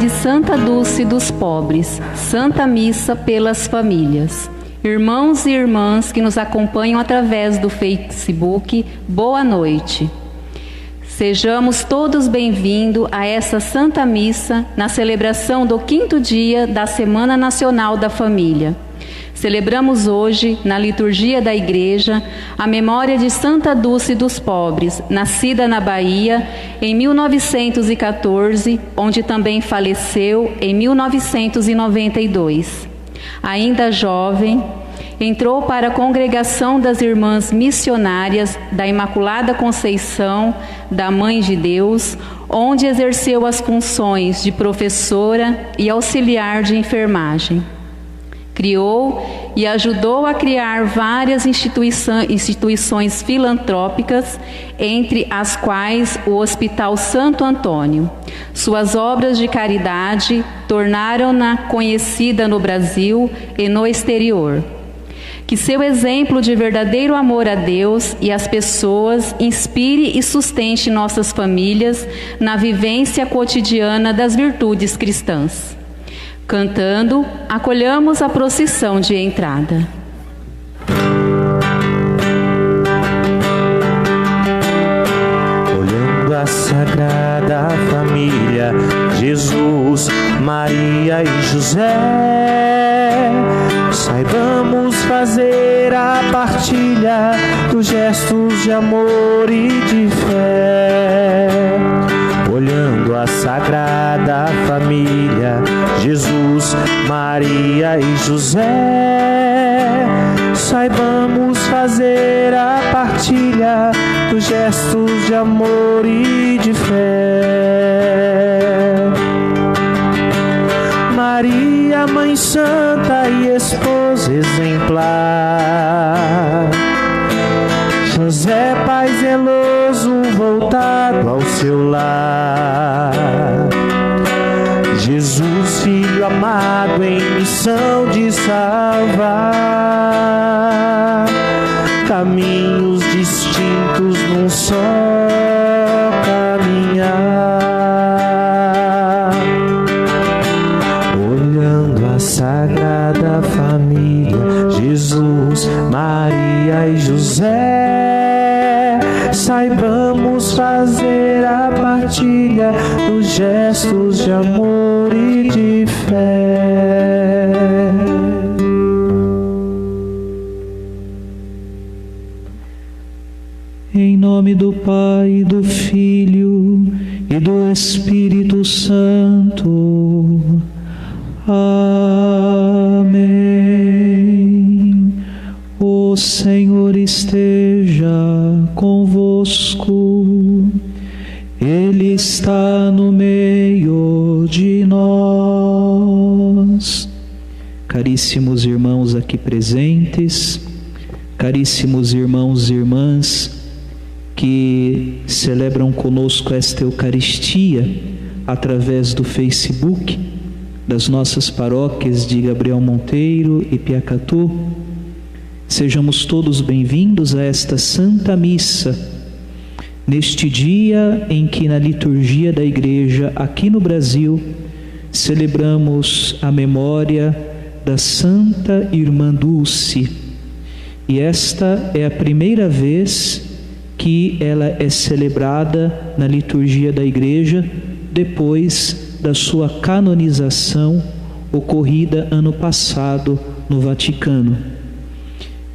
de Santa Dulce dos Pobres, Santa Missa pelas Famílias. Irmãos e irmãs que nos acompanham através do Facebook, boa noite. Sejamos todos bem-vindos a essa Santa Missa na celebração do 5º dia da Semana Nacional da Família. Celebramos hoje, na liturgia da Igreja, a memória de Santa Dulce dos Pobres, nascida na Bahia em 1914, onde também faleceu em 1992. Ainda jovem, entrou para a Congregação das Irmãs Missionárias da Imaculada Conceição da Mãe de Deus, onde exerceu as funções de professora e auxiliar de enfermagem. Criou e ajudou a criar várias instituições filantrópicas, entre as quais o Hospital Santo Antônio. Suas obras de caridade tornaram-na conhecida no Brasil e no exterior. Que seu exemplo de verdadeiro amor a Deus e às pessoas inspire e sustente nossas famílias na vivência cotidiana das virtudes cristãs. Cantando, acolhamos a procissão de entrada. Olhando a Sagrada Família, Jesus, Maria e José, saibamos fazer a partilha dos gestos de amor e de fé. Olhando a Sagrada Família, Jesus, Maria e José, saibamos fazer a partilha dos gestos de amor e de fé. Maria, Mãe Santa e Esposa exemplar, José, Pai zeloso, voltado ao seu lar, Jesus, Filho amado, em missão de salvar, caminhos distintos num só caminhar. Olhando a Sagrada Família, Jesus, Maria e José, saibamos fazer a partilha dos gestos de amor e de fé. Em nome do Pai, do Filho e do Espírito Santo. Amém. O Senhor esteja convosco. Ele está no meio de nós. Caríssimos irmãos aqui presentes, caríssimos irmãos e irmãs que celebram conosco esta Eucaristia através do Facebook das nossas paróquias de Gabriel Monteiro e Piacatu, sejamos todos bem-vindos a esta Santa Missa, neste dia em que na liturgia da Igreja aqui no Brasil celebramos a memória da Santa Irmã Dulce, e esta é a primeira vez que ela é celebrada na liturgia da Igreja depois da sua canonização ocorrida ano passado no Vaticano.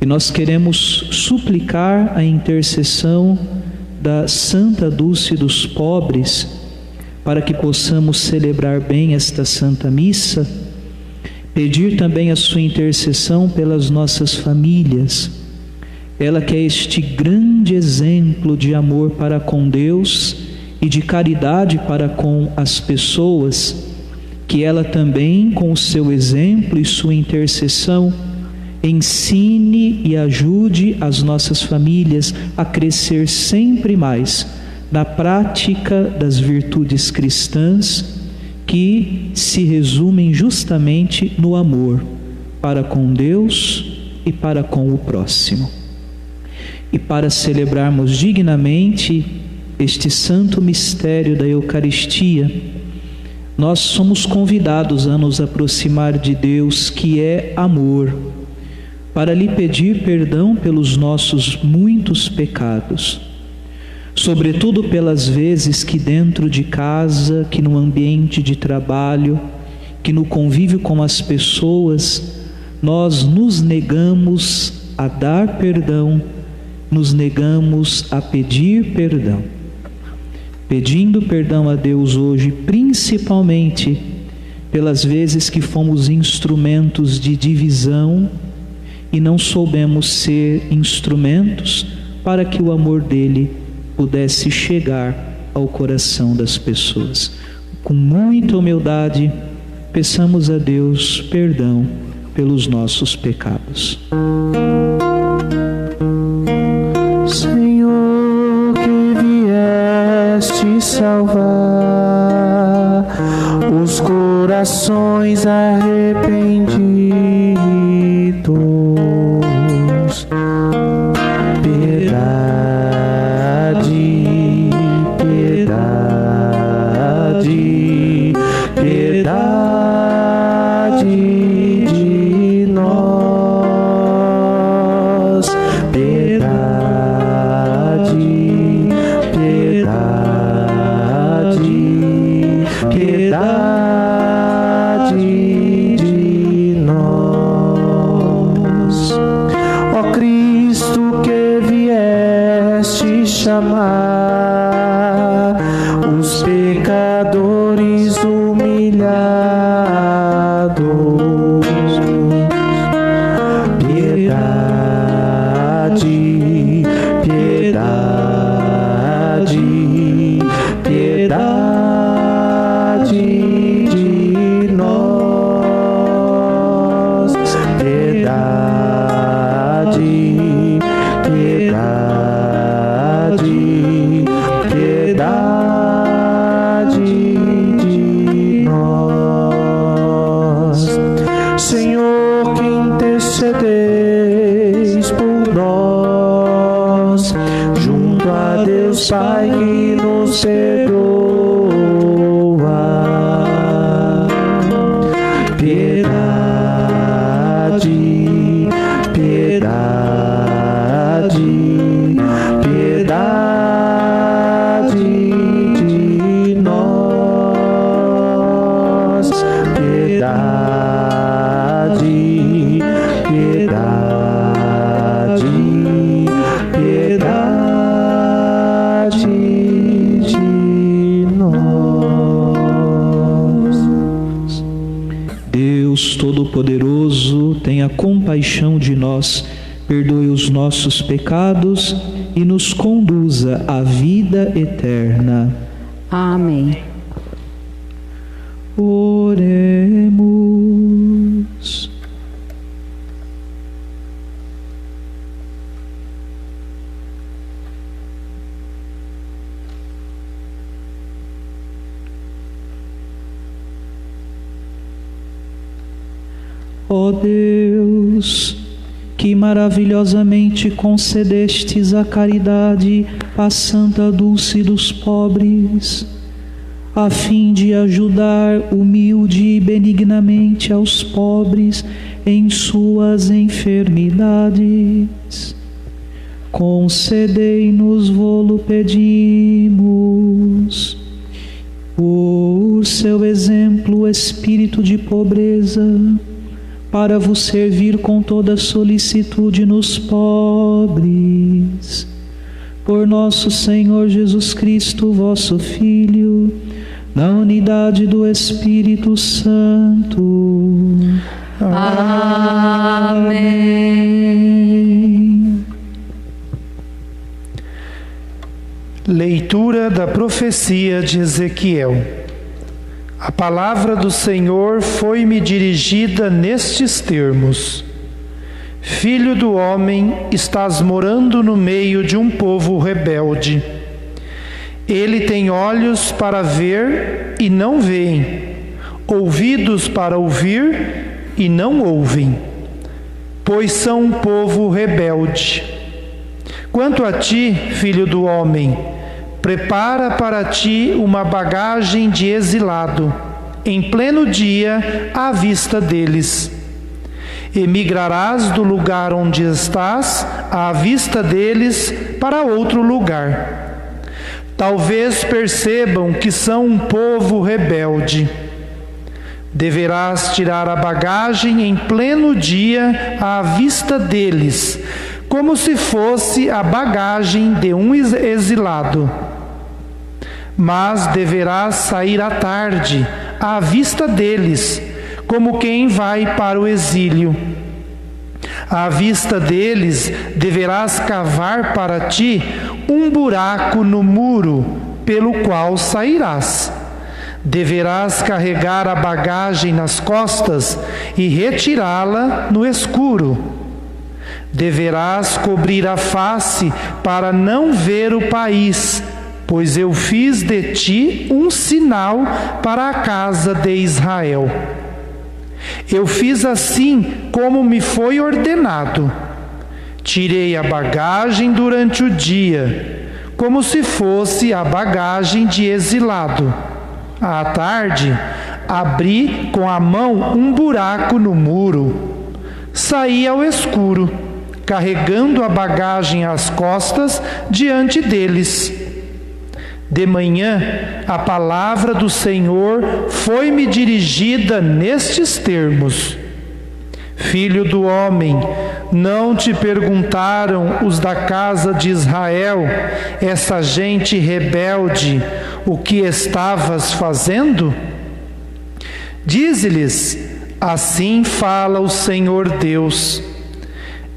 E nós queremos suplicar a intercessão da Santa Dulce dos Pobres para que possamos celebrar bem esta Santa Missa, pedir também a sua intercessão pelas nossas famílias. Ela que é este grande exemplo de amor para com Deus e de caridade para com as pessoas, que ela também, com o seu exemplo e sua intercessão, ensine e ajude as nossas famílias a crescer sempre mais na prática das virtudes cristãs, que se resumem justamente no amor para com Deus e para com o próximo. E para celebrarmos dignamente este santo mistério da Eucaristia, nós somos convidados a nos aproximar de Deus, que é amor, para lhe pedir perdão pelos nossos muitos pecados, sobretudo pelas vezes que dentro de casa, que no ambiente de trabalho, que no convívio com as pessoas, nós nos negamos a dar perdão, nos negamos a pedir perdão. Pedindo perdão a Deus hoje, principalmente pelas vezes que fomos instrumentos de divisão e não soubemos ser instrumentos para que o amor dele pudesse chegar ao coração das pessoas. Com muita humildade, peçamos a Deus perdão pelos nossos pecados. Senhor, que vieste salvar os corações arrependidos, piedade, piedade, piedade de nós, piedade, piedade, piedade de nós. Ó Cristo, que vieste chamar os pecadores humilhados, piedade, piedade, piedade de nós, piedade, piedade, piedade de nós. Senhor, que intercedeis por nós, junto a Deus Pai que nos perdoa, piedade, piedade, piedade de nós, piedade, piedade, piedade de nós. Deus Todo-Poderoso, tenha compaixão de nós, perdoe os nossos pecados e nos conduza à vida eterna. Amém. Oremos. Ó Deus, que maravilhosamente concedestes a caridade à Santa Dulce dos pobres, a fim de ajudar humilde e benignamente aos pobres em suas enfermidades, concedei-nos, vô-lo pedimos, por seu exemplo, espírito de pobreza, para vos servir com toda solicitude nos pobres. Por nosso Senhor Jesus Cristo, vosso Filho, na unidade do Espírito Santo. Amém. Leitura da profecia de Ezequiel. A palavra do Senhor foi-me dirigida nestes termos: Filho do homem, estás morando no meio de um povo rebelde. Ele tem olhos para ver e não veem, ouvidos para ouvir e não ouvem, pois são um povo rebelde. Quanto a ti, filho do homem, prepara para ti uma bagagem de exilado. em pleno dia à vista deles. Emigrarás do lugar onde estás, à vista deles, para outro lugar. Talvez percebam que são um povo rebelde. Deverás tirar a bagagem em pleno dia à vista deles, como se fosse a bagagem de um exilado. Mas deverás sair à tarde, à vista deles, como quem vai para o exílio. À vista deles, deverás cavar para ti um buraco no muro, pelo qual sairás. Deverás carregar a bagagem nas costas e retirá-la no escuro. Deverás cobrir a face para não ver o país, pois eu fiz de ti um sinal para a casa de Israel. Eu fiz assim como me foi ordenado. Tirei a bagagem durante o dia, como se fosse a bagagem de exilado. À tarde, abri com a mão um buraco no muro. Saí ao escuro, carregando a bagagem às costas diante deles. De manhã, a palavra do Senhor foi-me dirigida nestes termos: Filho do homem, não te perguntaram os da casa de Israel, essa gente rebelde, o que estavas fazendo? Dize-lhes: assim fala o Senhor Deus.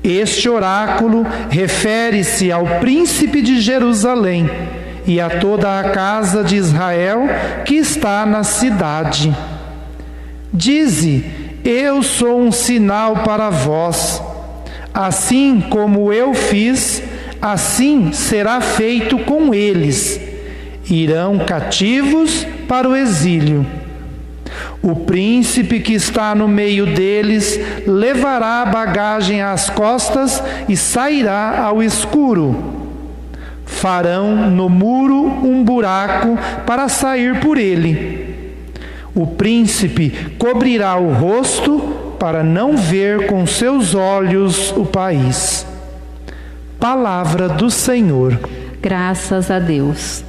Este oráculo refere-se ao príncipe de Jerusalém e a toda a casa de Israel que está na cidade. Dize: eu sou um sinal para vós. Assim como eu fiz, assim será feito com eles. Irão cativos para o exílio. O príncipe que está no meio deles levará a bagagem às costas e sairá ao escuro. Farão no muro um buraco para sair por ele. O príncipe cobrirá o rosto para não ver com seus olhos o país. Palavra do Senhor. Graças a Deus.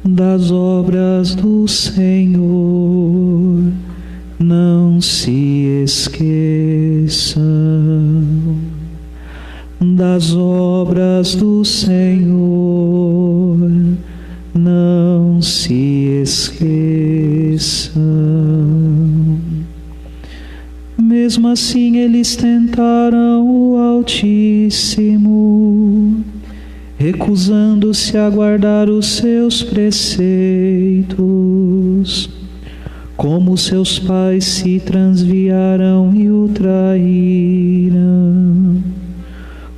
Das obras do Senhor não se esqueçam. Das obras do Senhor não se esqueçam. Mesmo assim eles tentaram o Altíssimo, recusando-se a guardar os seus preceitos. Como seus pais se transviaram e o traíram,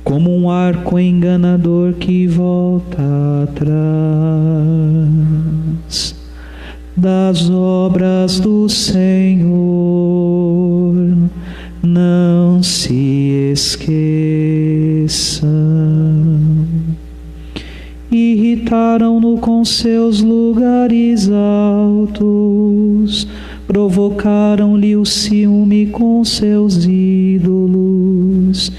como um arco enganador que volta atrás. Das obras do Senhor não se esqueçam. Irritaram-no com seus lugares altos, provocaram-lhe o ciúme com seus ídolos.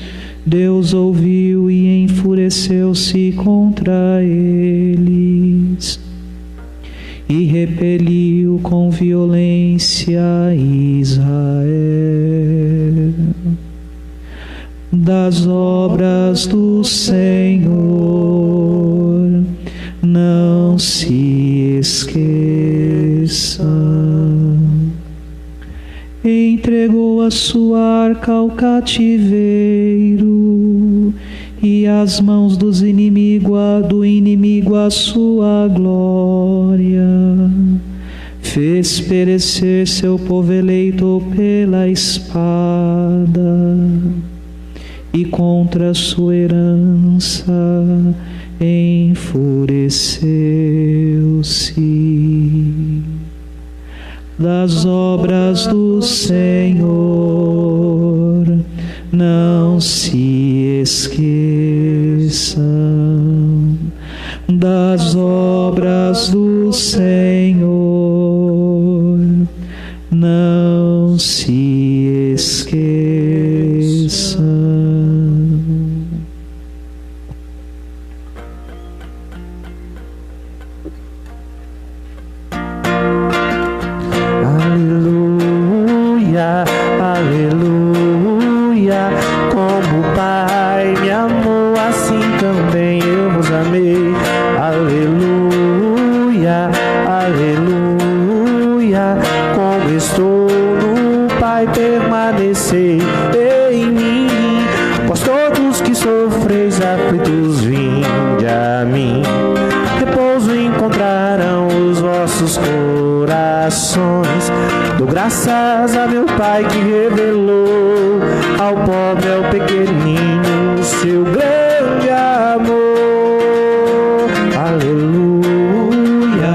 Deus ouviu e enfureceu-se contra eles e repeliu com violência Israel. Das obras do Senhor não se esqueçam. Entregou a sua arca ao cativeiro e às mãos do inimigo a sua glória. Fez perecer seu povo eleito pela espada, e contra sua herança enfureceu-se. Das obras do Senhor não se esqueçam das obras do Senhor, não se esqueçam. Aleluia, aleluia, como o Pai me amou, assim também eu vos amei. Aleluia, aleluia, como estou no Pai, permanecei em mim. Vós todos que sofreis aflitos, vinde a mim. Repouso encontrarão os vossos corações. Dou graças a meu Pai que revelou ao pobre, ao pequenino, o seu grande amor. Aleluia,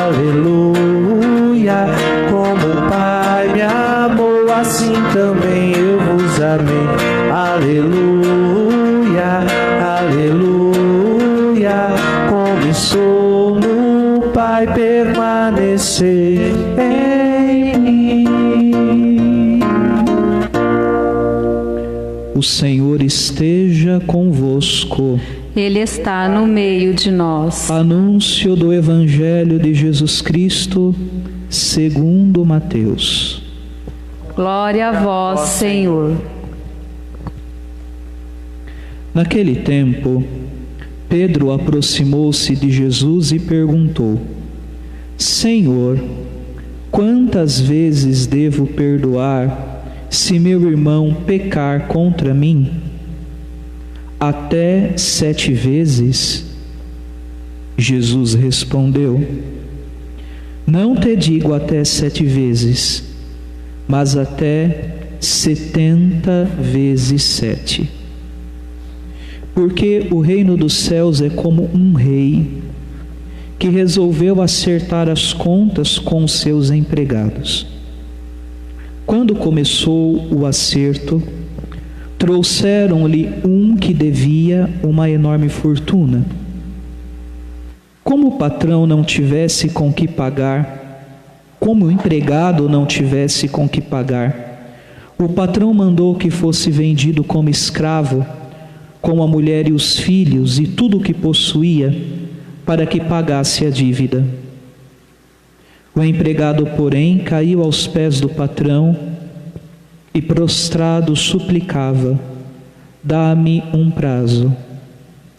aleluia, como o Pai me amou, assim também eu vos amei. Aleluia, aleluia, como estou no Pai, permanecei em mim. O Senhor esteja convosco. Ele está no meio de nós. Anúncio do Evangelho de Jesus Cristo, segundo Mateus. Glória a vós, Senhor. Naquele tempo, Pedro aproximou-se de Jesus e perguntou: Senhor, quantas vezes devo perdoar se meu irmão pecar contra mim? Até 7 vezes? Jesus respondeu: Não te digo até 7 vezes, mas até 70 vezes 7. Porque o reino dos céus é como um rei que resolveu acertar as contas com seus empregados. Quando começou o acerto, trouxeram-lhe um que devia uma enorme fortuna. Como o patrão não tivesse com que pagar, como o empregado não tivesse com que pagar, o patrão mandou que fosse vendido como escravo, com a mulher e os filhos e tudo o que possuía, para que pagasse a dívida. O empregado, porém, caiu aos pés do patrão e, prostrado, suplicava: Dá-me um prazo,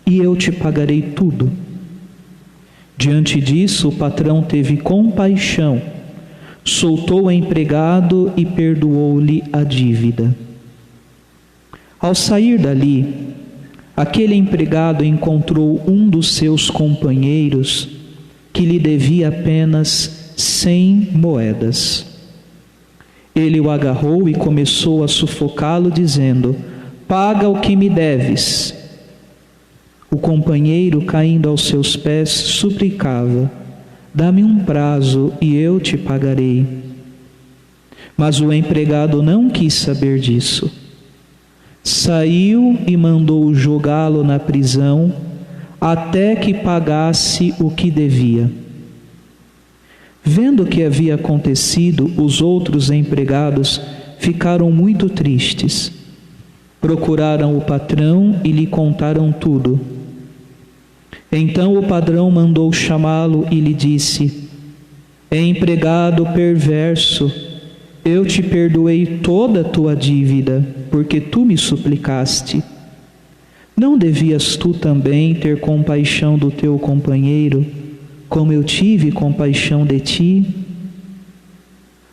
e eu te pagarei tudo. Diante disso, o patrão teve compaixão, soltou o empregado e perdoou-lhe a dívida. Ao sair dali, aquele empregado encontrou um dos seus companheiros que lhe devia apenas 100 moedas. Ele o agarrou e começou a sufocá-lo, dizendo: Paga o que me deves. O companheiro, caindo aos seus pés, suplicava: Dá-me um prazo e eu te pagarei. Mas o empregado não quis saber disso. Saiu e mandou jogá-lo na prisão até que pagasse o que devia. Vendo o que havia acontecido, os outros empregados ficaram muito tristes. Procuraram o patrão e lhe contaram tudo. Então o patrão mandou chamá-lo e lhe disse: Empregado perverso, eu te perdoei toda a tua dívida, porque tu me suplicaste. Não devias tu também ter compaixão do teu companheiro, como eu tive compaixão de ti?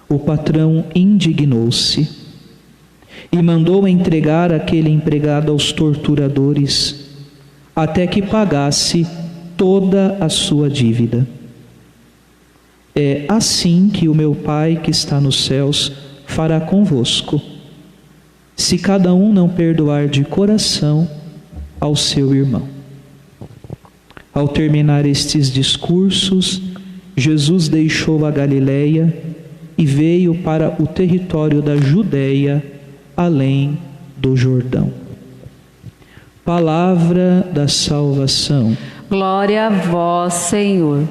O patrão indignou-se e mandou entregar aquele empregado aos torturadores, até que pagasse toda a sua dívida. É assim que o meu Pai que está nos céus fará convosco, se cada um não perdoar de coração ao seu irmão. Ao terminar estes discursos, Jesus deixou a Galileia e veio para o território da Judéia, além do Jordão. Palavra da salvação. Glória a vós, Senhor.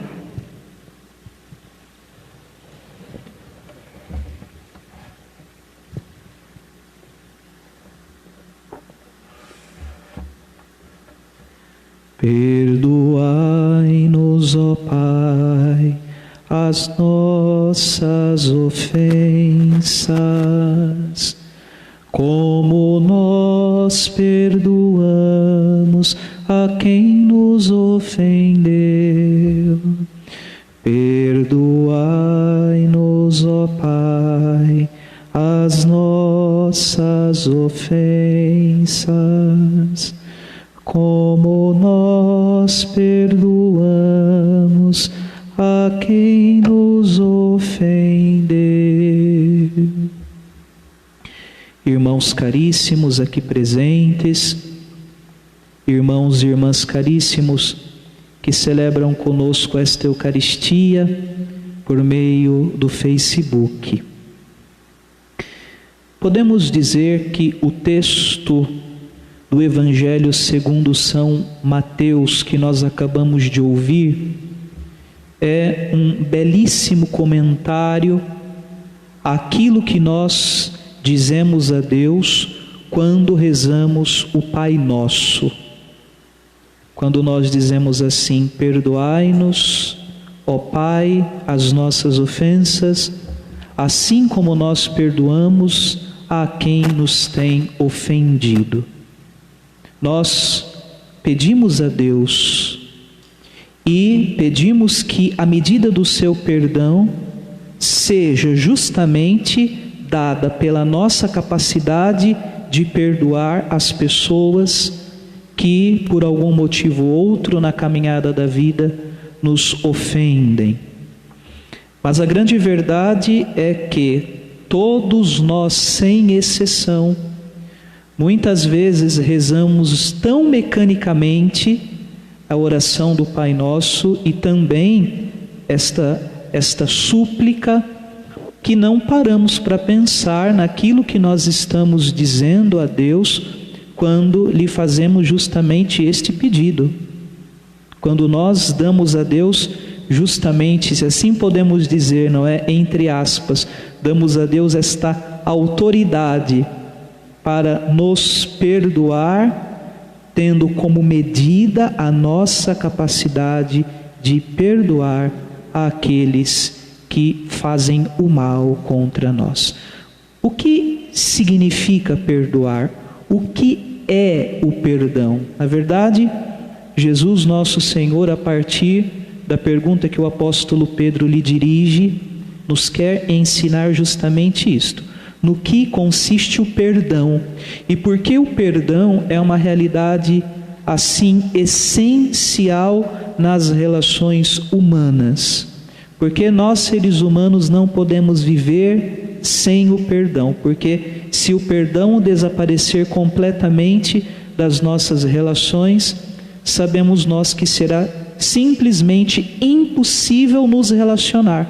Perdoai-nos, ó Pai, as nossas ofensas, como nós perdoamos a quem nos ofendeu. Perdoai-nos, ó Pai, as nossas ofensas, como nós perdoamos a quem nos ofendeu. Irmãos caríssimos aqui presentes, irmãos e irmãs caríssimos que celebram conosco esta Eucaristia por meio do Facebook. Podemos dizer que o texto do Evangelho segundo São Mateus, que nós acabamos de ouvir, é um belíssimo comentário àquilo que nós dizemos a Deus quando rezamos o Pai Nosso. Quando nós dizemos assim: perdoai-nos, ó Pai, as nossas ofensas, assim como nós perdoamos a quem nos tem ofendido. Nós pedimos a Deus e pedimos que a medida do seu perdão seja justamente dada pela nossa capacidade de perdoar as pessoas que, por algum motivo ou outro na caminhada da vida, nos ofendem. Mas a grande verdade é que todos nós, sem exceção, muitas vezes rezamos tão mecanicamente a oração do Pai Nosso e também esta súplica, que não paramos para pensar naquilo que nós estamos dizendo a Deus quando lhe fazemos justamente este pedido. Quando nós damos a Deus justamente, se assim podemos dizer, não é, entre aspas, damos a Deus esta autoridade para nos perdoar, tendo como medida a nossa capacidade de perdoar aqueles que fazem o mal contra nós. O que significa perdoar? O que é o perdão? Na verdade, Jesus nosso Senhor, a partir da pergunta que o apóstolo Pedro lhe dirige, nos quer ensinar justamente isto. No que consiste o perdão e por que o perdão é uma realidade assim essencial nas relações humanas. Porque nós, seres humanos, não podemos viver sem o perdão, porque se o perdão desaparecer completamente das nossas relações, sabemos nós que será simplesmente impossível nos relacionar,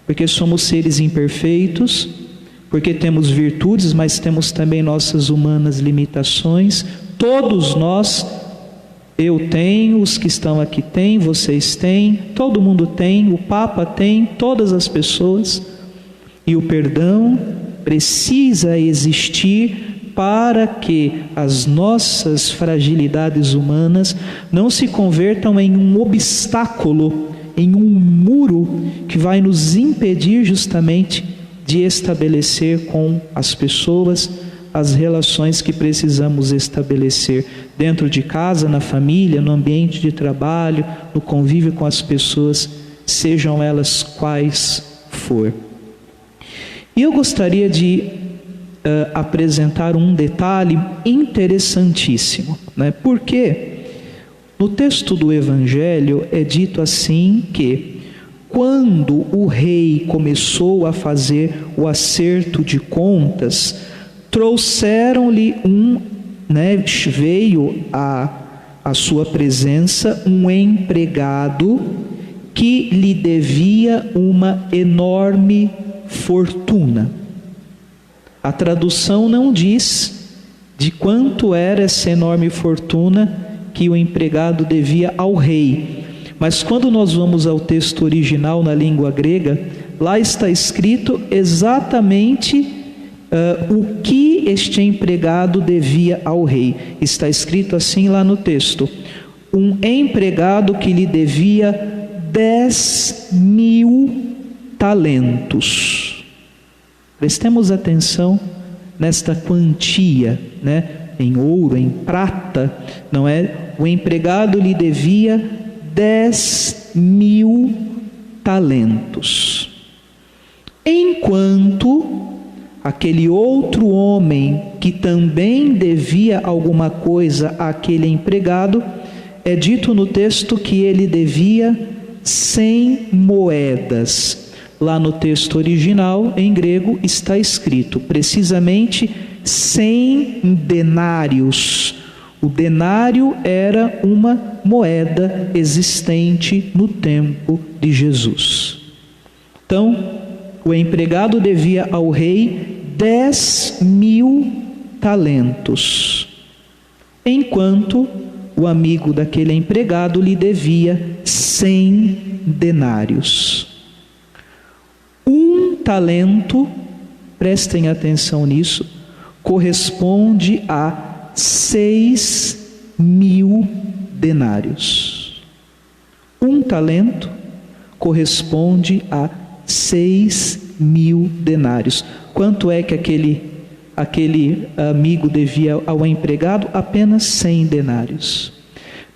porque somos seres imperfeitos, porque temos virtudes, mas temos também nossas humanas limitações. Todos nós, eu tenho, os que estão aqui têm, vocês têm, todo mundo tem, o Papa tem, todas as pessoas. E o perdão precisa existir para que as nossas fragilidades humanas não se convertam em um obstáculo, em um muro que vai nos impedir justamente de estabelecer com as pessoas as relações que precisamos estabelecer dentro de casa, na família, no ambiente de trabalho, no convívio com as pessoas, sejam elas quais for. E eu gostaria de apresentar um detalhe interessantíssimo, né? Porque no texto do Evangelho é dito assim que quando o rei começou a fazer o acerto de contas, trouxeram-lhe veio à sua presença um empregado que lhe devia uma enorme fortuna. A tradução não diz de quanto era essa enorme fortuna que o empregado devia ao rei. Mas quando nós vamos ao texto original na língua grega, lá está escrito exatamente o que este empregado devia ao rei. Está escrito assim lá no texto: um empregado que lhe devia 10.000 talentos. Prestemos atenção nesta quantia, né? Em ouro, em prata, não é? O empregado lhe devia 10.000 talentos. Enquanto aquele outro homem que também devia alguma coisa àquele empregado, é dito no texto que ele devia 100 moedas. Lá no texto original, em grego, está escrito precisamente 100 denários. O denário era uma moeda existente no tempo de Jesus. Então, o empregado devia ao rei 10.000 talentos, enquanto o amigo daquele empregado lhe devia 100 denários. Um talento, prestem atenção nisso, corresponde a 6.000 denários. Um talento corresponde a 6.000 denários. Quanto é que aquele amigo devia ao empregado? Apenas 100 denários.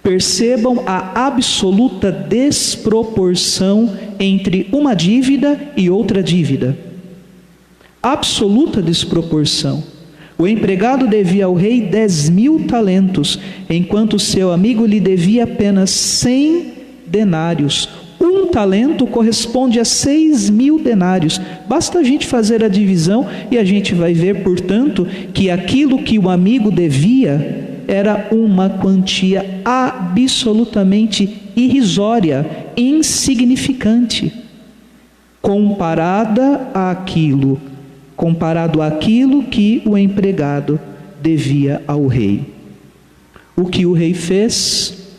Percebam a absoluta desproporção entre uma dívida e outra dívida. Absoluta desproporção. O empregado devia ao rei 10.000 talentos, enquanto seu amigo lhe devia apenas 100 denários. Um talento corresponde a 6.000 denários. Basta a gente fazer a divisão e a gente vai ver, portanto, que aquilo que o amigo devia era uma quantia absolutamente irrisória, insignificante, comparado àquilo que o empregado devia ao rei. O que o rei fez?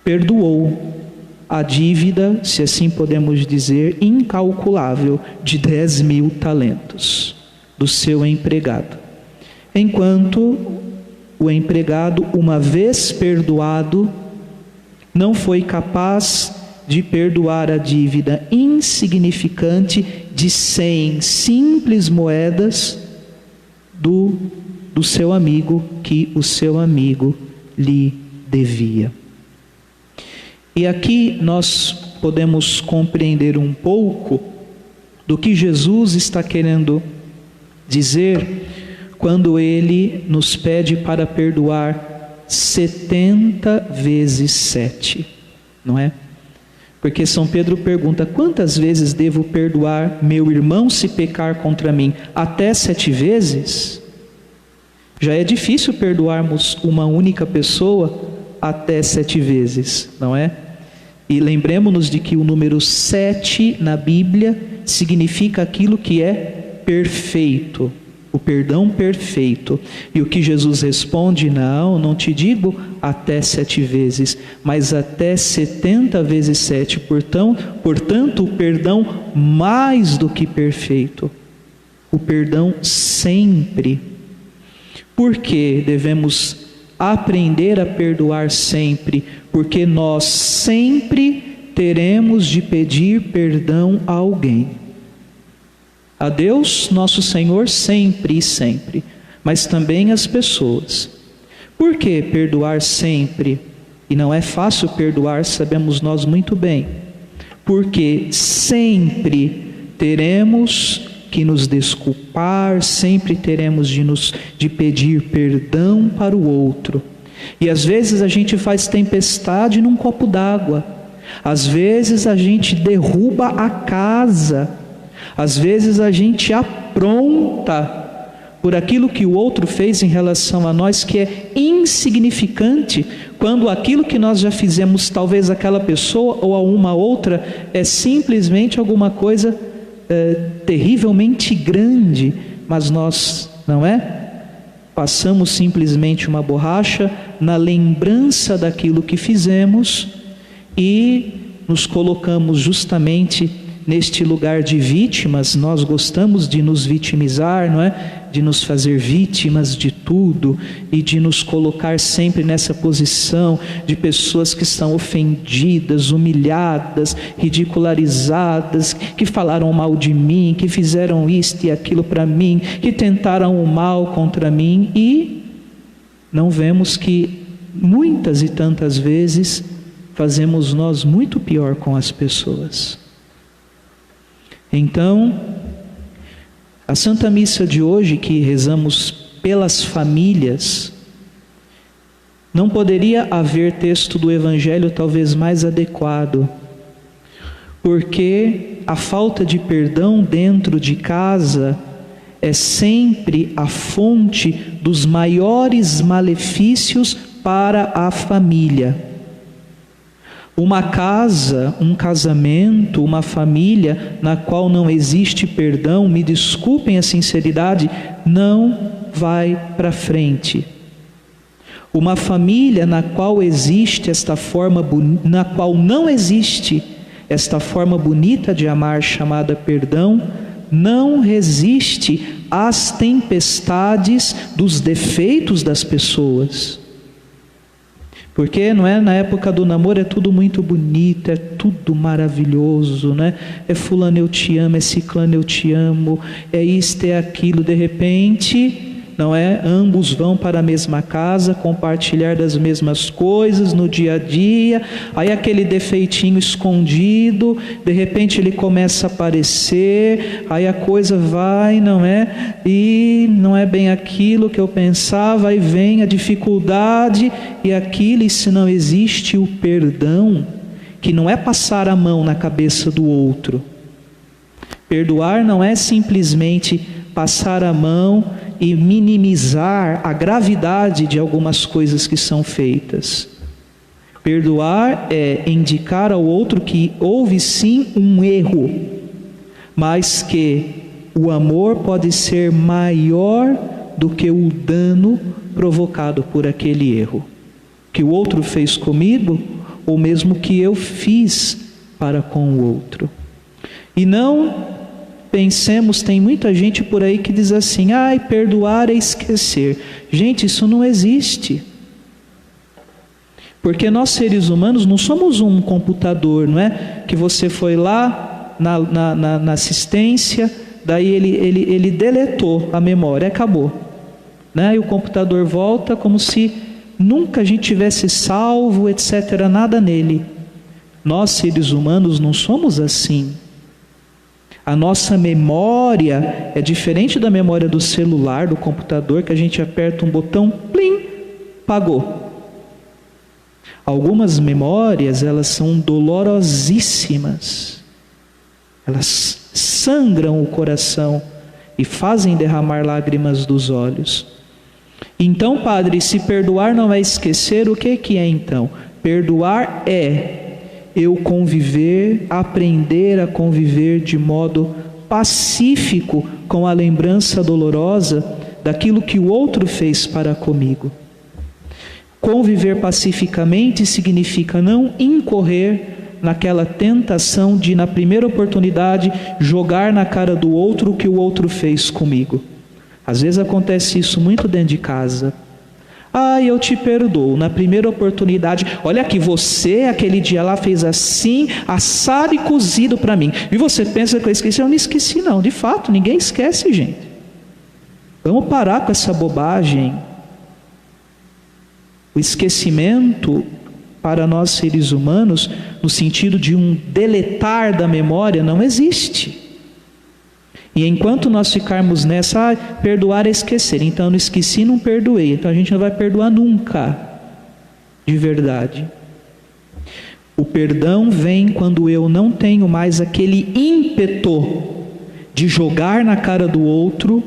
Perdoou a dívida, se assim podemos dizer, incalculável de 10.000 talentos do seu empregado. Enquanto o empregado, uma vez perdoado, não foi capaz de perdoar a dívida insignificante de 100 simples moedas do seu amigo, que o seu amigo lhe devia. E aqui nós podemos compreender um pouco do que Jesus está querendo dizer quando ele nos pede para perdoar 70 vezes 7, não é? Porque São Pedro pergunta: quantas vezes devo perdoar meu irmão se pecar contra mim? Até 7 vezes? Já é difícil perdoarmos uma única pessoa até 7 vezes, não é? E lembremos-nos de que o número 7 na Bíblia significa aquilo que é perfeito, o perdão perfeito. E o que Jesus responde: não te digo até 7 vezes, mas até 70 vezes 7. Portanto, o perdão mais do que perfeito, o perdão sempre. Por que devemos aprender a perdoar sempre? Porque nós sempre teremos de pedir perdão a alguém. A Deus, nosso Senhor, sempre e sempre, mas também as pessoas. Por que perdoar sempre? E não é fácil perdoar, sabemos nós muito bem. Porque sempre teremos que nos desculpar, sempre teremos de pedir perdão para o outro. E às vezes a gente faz tempestade num copo d'água. Às vezes a gente derruba a casa. Às vezes a gente apronta por aquilo que o outro fez em relação a nós, que é insignificante, quando aquilo que nós já fizemos talvez àquela pessoa ou a uma outra é simplesmente alguma coisa terrivelmente grande, mas nós, não é? passamos simplesmente uma borracha na lembrança daquilo que fizemos e nos colocamos justamente neste lugar de vítimas. Nós gostamos de nos vitimizar, não é? De nos fazer vítimas de tudo e de nos colocar sempre nessa posição de pessoas que estão ofendidas, humilhadas, ridicularizadas, que falaram mal de mim, que fizeram isto e aquilo para mim, que tentaram o mal contra mim, e não vemos que muitas e tantas vezes fazemos nós muito pior com as pessoas. Então, a Santa Missa de hoje, que rezamos pelas famílias, não poderia haver texto do Evangelho talvez mais adequado, porque a falta de perdão dentro de casa é sempre a fonte dos maiores malefícios para a família. Uma casa, um casamento, uma família na qual não existe perdão, me desculpem a sinceridade, não vai para frente. Uma família na qual existe esta forma, na qual não existe esta forma bonita de amar chamada perdão, não resiste às tempestades dos defeitos das pessoas. Porque, não é, na época do namoro é tudo muito bonito, é tudo maravilhoso, né? É fulano eu te amo, é ciclano eu te amo, é isto, é aquilo. De repente, não é? Ambos vão para a mesma casa, compartilhar das mesmas coisas no dia a dia. Aí aquele defeitinho escondido, de repente ele começa a aparecer. Aí a coisa vai, não é? E não é bem aquilo que eu pensava. Aí vem a dificuldade e aquilo. E se não existe o perdão, que não é passar a mão na cabeça do outro. Perdoar não é simplesmente passar a mão e minimizar a gravidade de algumas coisas que são feitas. Perdoar é indicar ao outro que houve sim um erro, mas que o amor pode ser maior do que o dano provocado por aquele erro que o outro fez comigo, ou mesmo que eu fiz para com o outro. E não pensemos, tem muita gente por aí que diz assim, perdoar é esquecer. Gente, isso não existe. Porque nós seres humanos não somos um computador, não é? Que você foi lá na assistência, daí ele deletou a memória, acabou. Né? E o computador volta como se nunca a gente tivesse salvo, etc., nada nele. Nós seres humanos não somos assim. A nossa memória é diferente da memória do celular, do computador, que a gente aperta um botão, plim, pagou. Algumas memórias, elas são dolorosíssimas. Elas sangram o coração e fazem derramar lágrimas dos olhos. Então, padre, se perdoar não é esquecer, o que é então? Perdoar é eu conviver, aprender a conviver de modo pacífico com a lembrança dolorosa daquilo que o outro fez para comigo. Conviver pacificamente significa não incorrer naquela tentação de, na primeira oportunidade, jogar na cara do outro o que o outro fez comigo. Às vezes acontece isso muito dentro de casa. Eu te perdoo, na primeira oportunidade, olha aqui, você aquele dia lá fez assim, assado e cozido para mim. E você pensa que eu esqueci? Eu não esqueci não, de fato, ninguém esquece, gente. Vamos parar com essa bobagem. O esquecimento, para nós seres humanos, no sentido de um deletar da memória, não existe. E enquanto nós ficarmos nessa, perdoar é esquecer, então eu não esqueci, não perdoei, então a gente não vai perdoar nunca, de verdade. O perdão vem quando eu não tenho mais aquele ímpeto de jogar na cara do outro,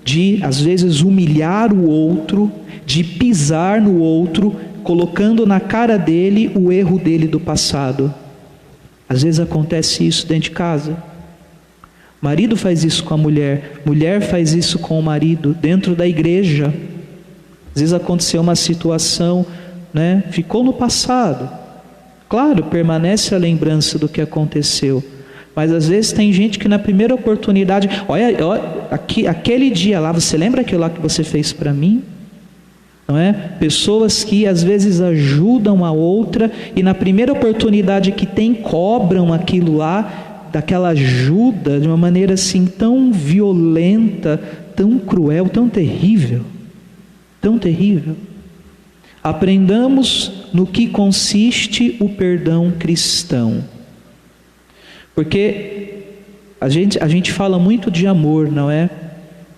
de às vezes humilhar o outro, de pisar no outro, colocando na cara dele o erro dele do passado. Às vezes acontece isso dentro de casa. Marido faz isso com a mulher, mulher faz isso com o marido, dentro da igreja. Às vezes aconteceu uma situação, né? Ficou no passado. Claro, permanece a lembrança do que aconteceu. Mas às vezes tem gente que na primeira oportunidade, olha aquele dia lá, você lembra aquilo lá que você fez para mim? Não é? Pessoas que às vezes ajudam a outra e na primeira oportunidade que tem, cobram aquilo lá, daquela ajuda de uma maneira assim tão violenta, tão cruel, tão terrível. Tão terrível. Aprendamos no que consiste o perdão cristão. Porque a gente fala muito de amor, não é?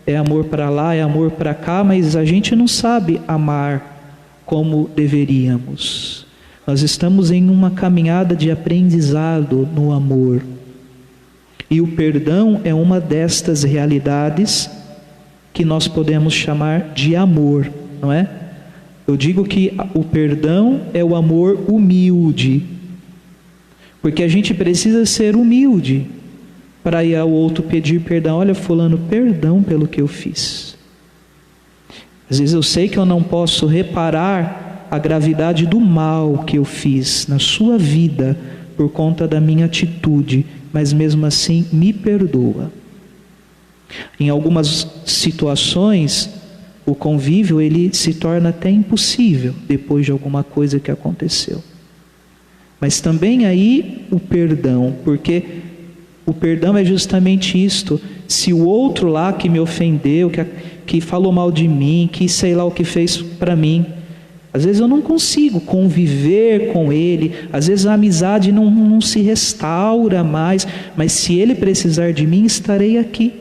É amor para lá, é amor para cá, mas a gente não sabe amar como deveríamos. Nós estamos em uma caminhada de aprendizado no amor. E o perdão é uma destas realidades que nós podemos chamar de amor, não é? Eu digo que o perdão é o amor humilde. Porque a gente precisa ser humilde para ir ao outro pedir perdão. Olha, fulano, perdão pelo que eu fiz. Às vezes eu sei que eu não posso reparar a gravidade do mal que eu fiz na sua vida por conta da minha atitude, mas mesmo assim me perdoa. Em algumas situações, o convívio ele se torna até impossível depois de alguma coisa que aconteceu. Mas também aí o perdão, porque o perdão é justamente isto. Se o outro lá que me ofendeu, que falou mal de mim, que sei lá o que fez para mim, às vezes eu não consigo conviver com ele, às vezes a amizade não se restaura mais, mas se ele precisar de mim, estarei aqui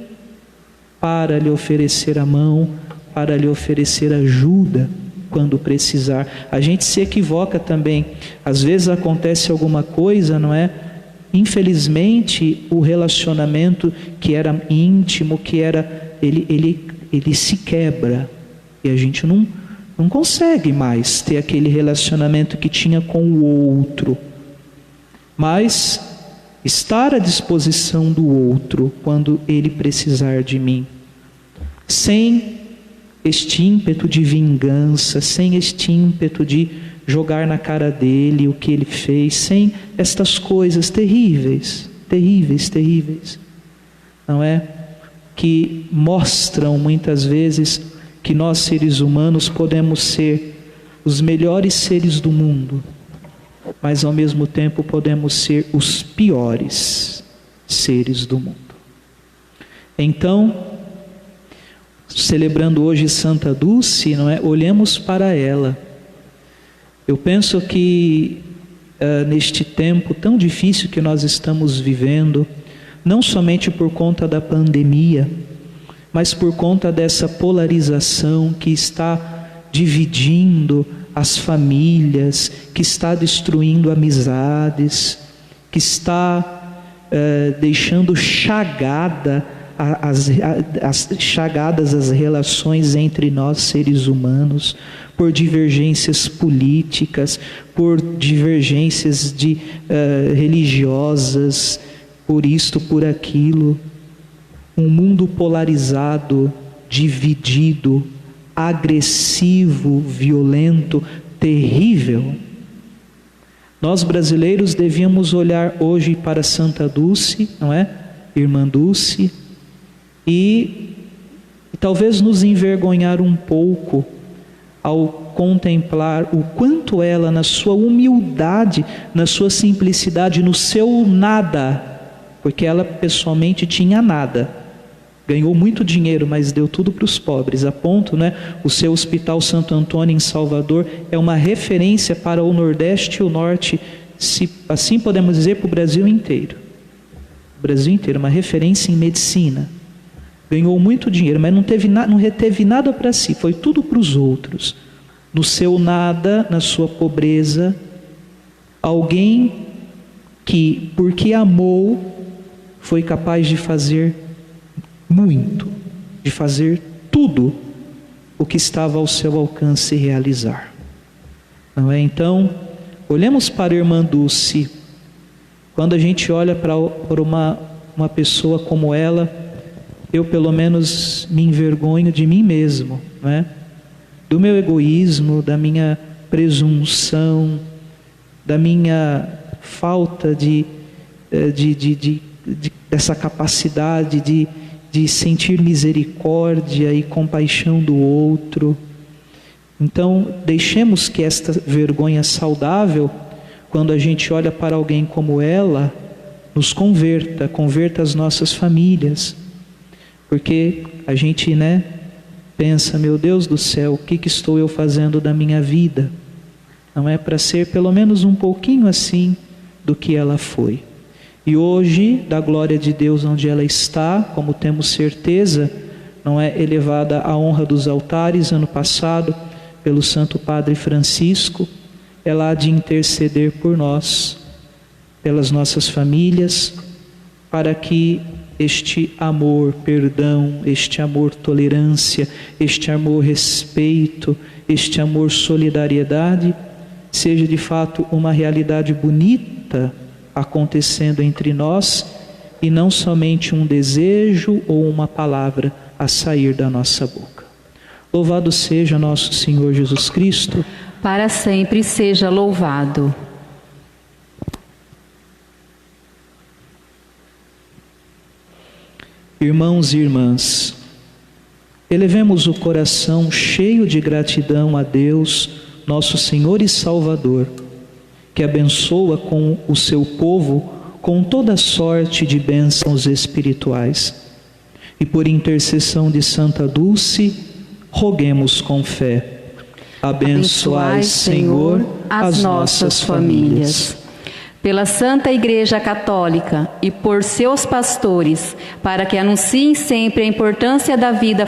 para lhe oferecer a mão, para lhe oferecer ajuda quando precisar. A gente se equivoca também. Às vezes acontece alguma coisa, não é? Infelizmente, o relacionamento que era íntimo, que era ele se quebra e a gente não consegue mais ter aquele relacionamento que tinha com o outro. Mas estar à disposição do outro quando ele precisar de mim, sem este ímpeto de vingança, sem este ímpeto de jogar na cara dele o que ele fez, sem estas coisas terríveis, não é? Que mostram muitas vezes que nós seres humanos podemos ser os melhores seres do mundo, mas ao mesmo tempo podemos ser os piores seres do mundo. Então, celebrando hoje Santa Dulce, não é? Olhemos para ela. Eu penso que neste tempo tão difícil que nós estamos vivendo, não somente por conta da pandemia, mas por conta dessa polarização que está dividindo as famílias, que está destruindo amizades, que está deixando chagadas as relações entre nós seres humanos, por divergências políticas, por divergências religiosas, por isto, por aquilo. Um mundo polarizado, dividido, agressivo, violento, terrível. Nós brasileiros devíamos olhar hoje para Santa Dulce, não é? Irmã Dulce, e talvez nos envergonhar um pouco ao contemplar o quanto ela, na sua humildade, na sua simplicidade, no seu nada, porque ela pessoalmente tinha nada, ganhou muito dinheiro, mas deu tudo para os pobres, a ponto, né? O seu Hospital Santo Antônio em Salvador é uma referência para o Nordeste e o Norte, se assim podemos dizer, para o Brasil inteiro. O Brasil inteiro, uma referência em medicina. Ganhou muito dinheiro, mas não reteve nada para si, foi tudo para os outros. No seu nada, na sua pobreza, alguém que, porque amou, foi capaz de fazer muito, de fazer tudo o que estava ao seu alcance realizar. Não é? Então, olhemos para a irmã Dulce. Quando a gente olha para uma pessoa como ela, eu pelo menos me envergonho de mim mesmo, não é? do meu egoísmo, da minha presunção, da minha falta dessa capacidade de sentir misericórdia e compaixão do outro. Então, deixemos que esta vergonha saudável, quando a gente olha para alguém como ela, nos converta as nossas famílias. Porque a gente, pensa, meu Deus do céu, o que estou eu fazendo da minha vida? Não é para ser pelo menos um pouquinho assim do que ela foi. E hoje, da glória de Deus onde ela está, como temos certeza, não é elevada à honra dos altares, ano passado, pelo Santo Padre Francisco, ela há de interceder por nós, pelas nossas famílias, para que este amor, perdão, este amor, tolerância, este amor, respeito, este amor, solidariedade, seja de fato uma realidade bonita acontecendo entre nós e não somente um desejo ou uma palavra a sair da nossa boca. Louvado seja nosso Senhor Jesus Cristo. Para sempre seja louvado. Irmãos e irmãs, elevemos o coração cheio de gratidão a Deus, nosso Senhor e Salvador, que abençoa com o seu povo com toda sorte de bênçãos espirituais. E por intercessão de Santa Dulce, roguemos com fé. Abençoai, Senhor, as nossas famílias. Pela Santa Igreja Católica e por seus pastores, para que anunciem sempre a importância da vida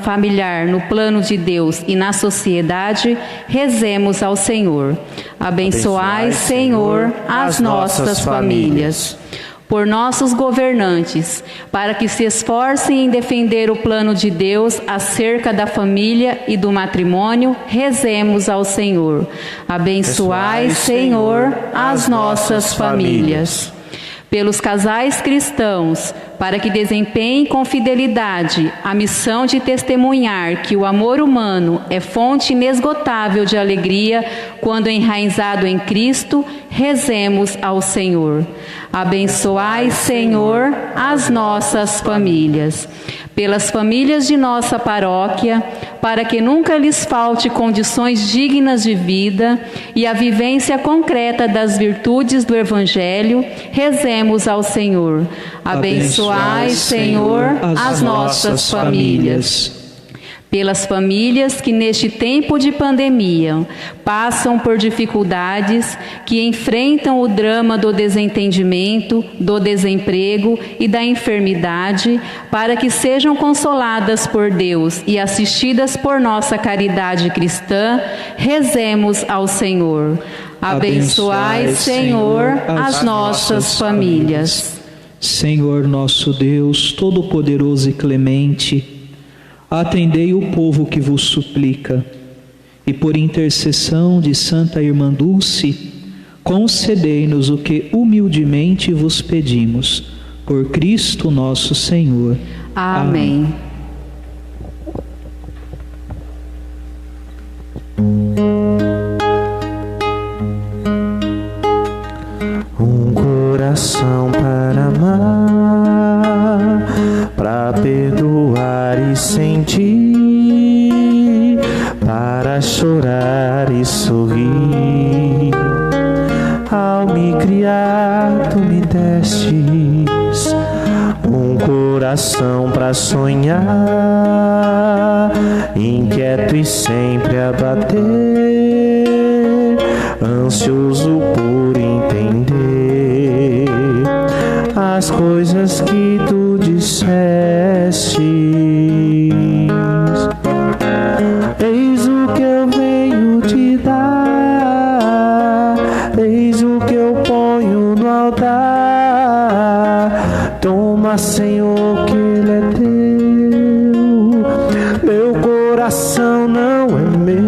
familiar no plano de Deus e na sociedade, rezemos ao Senhor. Abençoai, Senhor, as nossas famílias. Por nossos governantes, para que se esforcem em defender o plano de Deus acerca da família e do matrimônio, rezemos ao Senhor. Abençoai, Senhor, as nossas famílias. Pelos casais cristãos, para que desempenhem com fidelidade a missão de testemunhar que o amor humano é fonte inesgotável de alegria quando enraizado em Cristo, rezemos ao Senhor. Abençoai, Senhor, as nossas famílias. Pelas famílias de nossa paróquia, para que nunca lhes falte condições dignas de vida e a vivência concreta das virtudes do Evangelho, rezemos ao Senhor. Abençoai, Senhor, as nossas famílias. Pelas famílias que neste tempo de pandemia passam por dificuldades, que enfrentam o drama do desentendimento, do desemprego e da enfermidade, para que sejam consoladas por Deus e assistidas por nossa caridade cristã, rezemos ao Senhor. Abençoai, Senhor, as nossas famílias. Senhor nosso Deus, todo-poderoso e clemente, atendei o povo que vos suplica, e por intercessão de Santa Irmã Dulce, concedei-nos o que humildemente vos pedimos. Por Cristo nosso Senhor. Amém. Um coração para amar, para perdoar e sentir, para chorar e sorrir. Ao me criar, tu me destes um coração para sonhar, inquieto e sempre a bater, ansioso por entender as coisas que tu dissestes. Eis o que eu venho te dar, eis o que eu ponho no altar. Toma, Senhor, que ele é teu. Meu coração não é meu.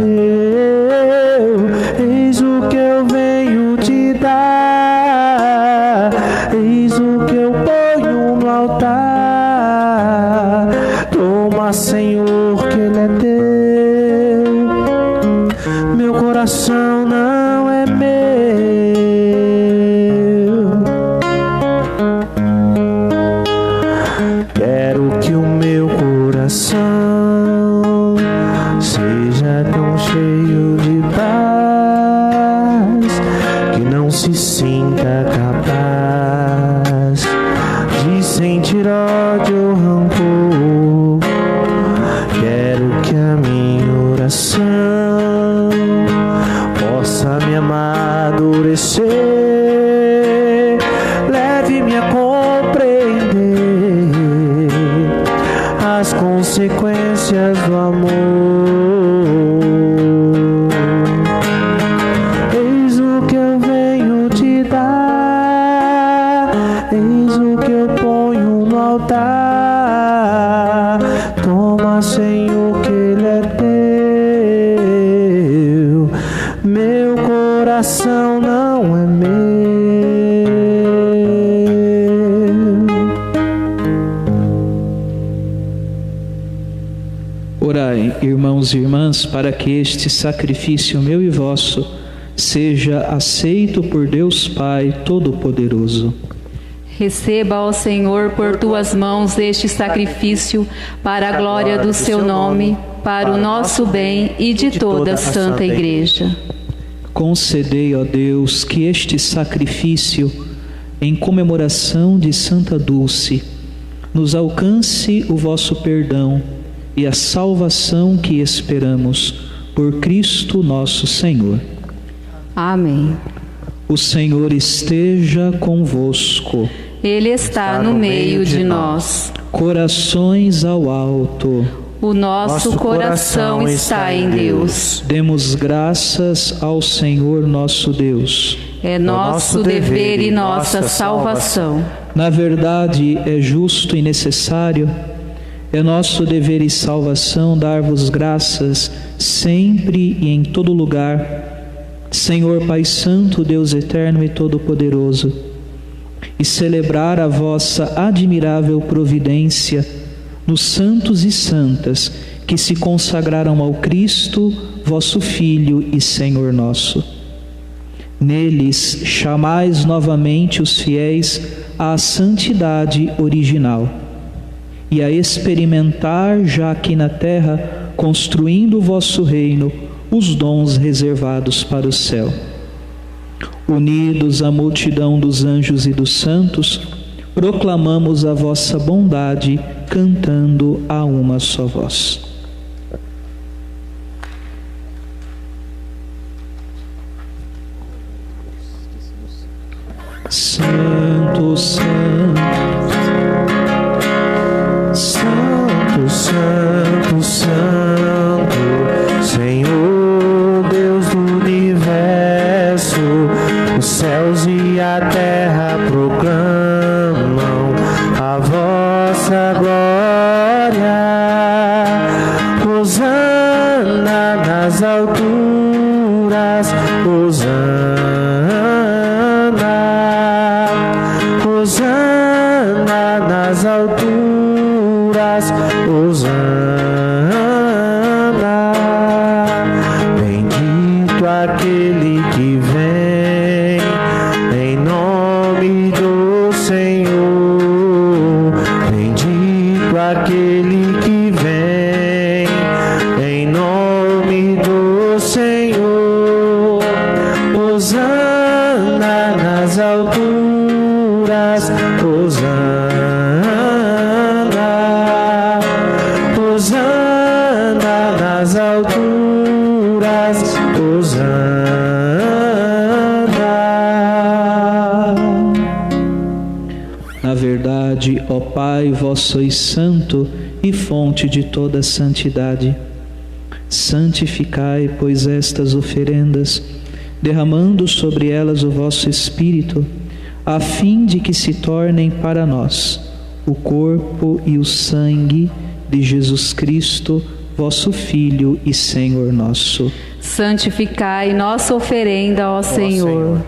Eis o que eu venho te dar, eis o que eu ponho no altar. Toma, Senhor, que ele é teu. coração não é meu. Quero que o meu coração seja tão cheio de paz que não se sinta capaz de sentir ódio ou rancor. Quero que a minha oração possa me amadurecer, leve-me a compreender as consequências do amor. Eis o que eu venho te dar, eis o que eu ponho no altar. Toma, Senhor, que Ele é teu. Meu coração não é meu. Orai, irmãos e irmãs, para que este sacrifício meu e vosso seja aceito por Deus Pai Todo-Poderoso. Receba, ó Senhor, por tuas mãos este sacrifício para a glória do seu nome, para o nosso bem e de toda a Santa Igreja. Concedei, ó Deus, que este sacrifício, em comemoração de Santa Dulce, nos alcance o vosso perdão e a salvação que esperamos por Cristo nosso Senhor. Amém. O Senhor esteja convosco. Ele está no meio de nós. Corações ao alto. O nosso coração está em Deus. Demos graças ao Senhor nosso Deus. É nosso dever e nossa salvação. Na verdade, é justo e necessário, é nosso dever e salvação dar-vos graças sempre e em todo lugar, Senhor Pai Santo, Deus Eterno e Todo-Poderoso, e celebrar a vossa admirável providência nos santos e santas que se consagraram ao Cristo, vosso Filho e Senhor nosso. Neles chamais novamente os fiéis à santidade original e a experimentar já aqui na terra, construindo o vosso reino, os dons reservados para o céu. Unidos à multidão dos anjos e dos santos, proclamamos a vossa bondade, cantando a uma só voz. Santo, santo, Santo, Santo, Santo, Senhor Deus do universo, os céus e a terra proclamam a vossa glória. Hosana nas alturas, Hosana, Hosana nas alturas, Hosana. Bendito aquele que vem em nome do Senhor. Bendito aquele que vem em nome do Senhor. Hosana nas alturas, Hosana, Hosana nas alturas, Hosana. na verdade, ó Pai, vós sois santo e fonte de toda santidade. Santificai, pois, estas oferendas, derramando sobre elas o vosso Espírito, a fim de que se tornem para nós o corpo e o sangue de Jesus Cristo, vosso Filho e Senhor nosso. Santificai nossa oferenda, ó Senhor.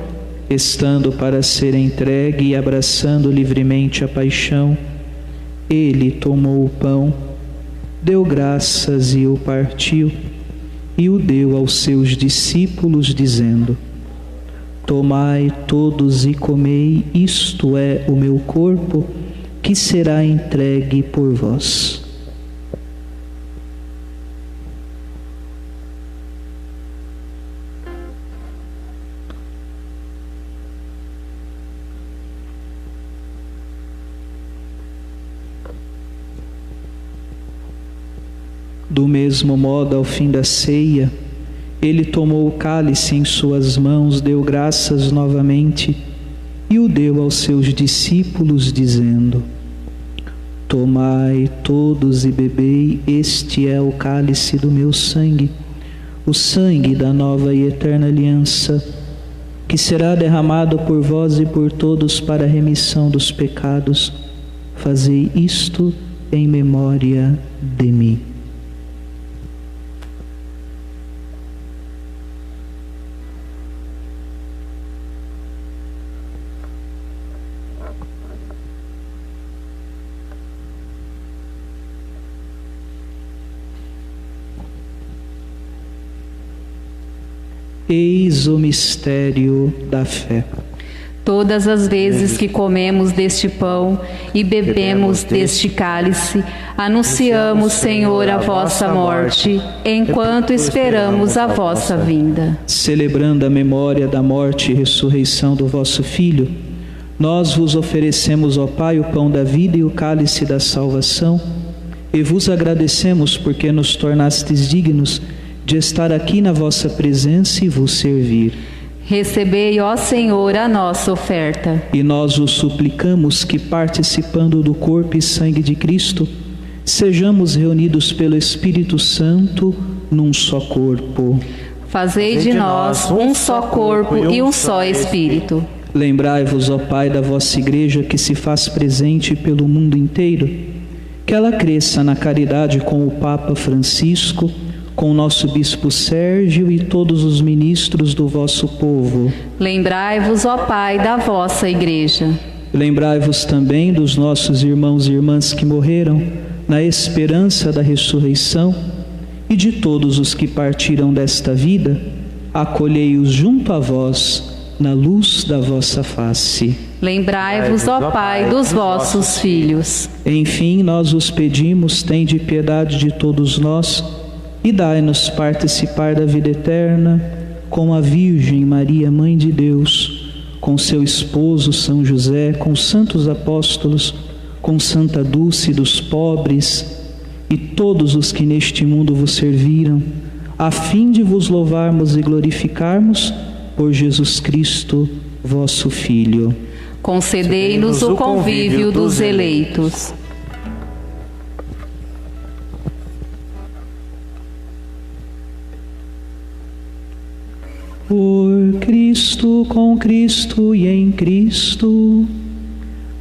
Estando para ser entregue e abraçando livremente a paixão, ele tomou o pão, deu graças e o partiu, e o deu aos seus discípulos, dizendo: Tomai todos e comei, isto é o meu corpo, que será entregue por vós. Do mesmo modo, ao fim da ceia, ele tomou o cálice em suas mãos, deu graças novamente e o deu aos seus discípulos, dizendo: Tomai todos e bebei, este é o cálice do meu sangue, o sangue da nova e eterna aliança, que será derramado por vós e por todos para a remissão dos pecados. Fazei isto em memória de mim. Eis o mistério da fé. Todas as vezes que comemos deste pão e bebemos deste cálice, anunciamos, Senhor, a vossa morte, enquanto esperamos a vossa vinda. Celebrando a memória da morte e ressurreição do vosso Filho, nós vos oferecemos, ó Pai, o pão da vida e o cálice da salvação, e vos agradecemos porque nos tornastes dignos de estar aqui na vossa presença e vos servir. Recebei, ó Senhor, a nossa oferta. E nós os suplicamos que, participando do corpo e sangue de Cristo, sejamos reunidos pelo Espírito Santo num só corpo. Fazei de nós um só corpo e um só Espírito. Lembrai-vos, ó Pai, da vossa Igreja que se faz presente pelo mundo inteiro, que ela cresça na caridade com o Papa Francisco, com o nosso Bispo Sérgio e todos os ministros do vosso povo. Lembrai-vos, ó Pai, da vossa Igreja. Lembrai-vos também dos nossos irmãos e irmãs que morreram na esperança da ressurreição e de todos os que partiram desta vida, acolhei-os junto a vós na luz da vossa face. Lembrai-vos, ó Pai, dos vossos filhos. Enfim, nós os pedimos, tende piedade de todos nós e dai-nos participar da vida eterna com a Virgem Maria, Mãe de Deus, com seu esposo São José, com os santos apóstolos, com Santa Dulce dos pobres e todos os que neste mundo vos serviram, a fim de vos louvarmos e glorificarmos por Jesus Cristo, vosso Filho. Concedei-nos o convívio dos eleitos. Por Cristo, com Cristo e em Cristo,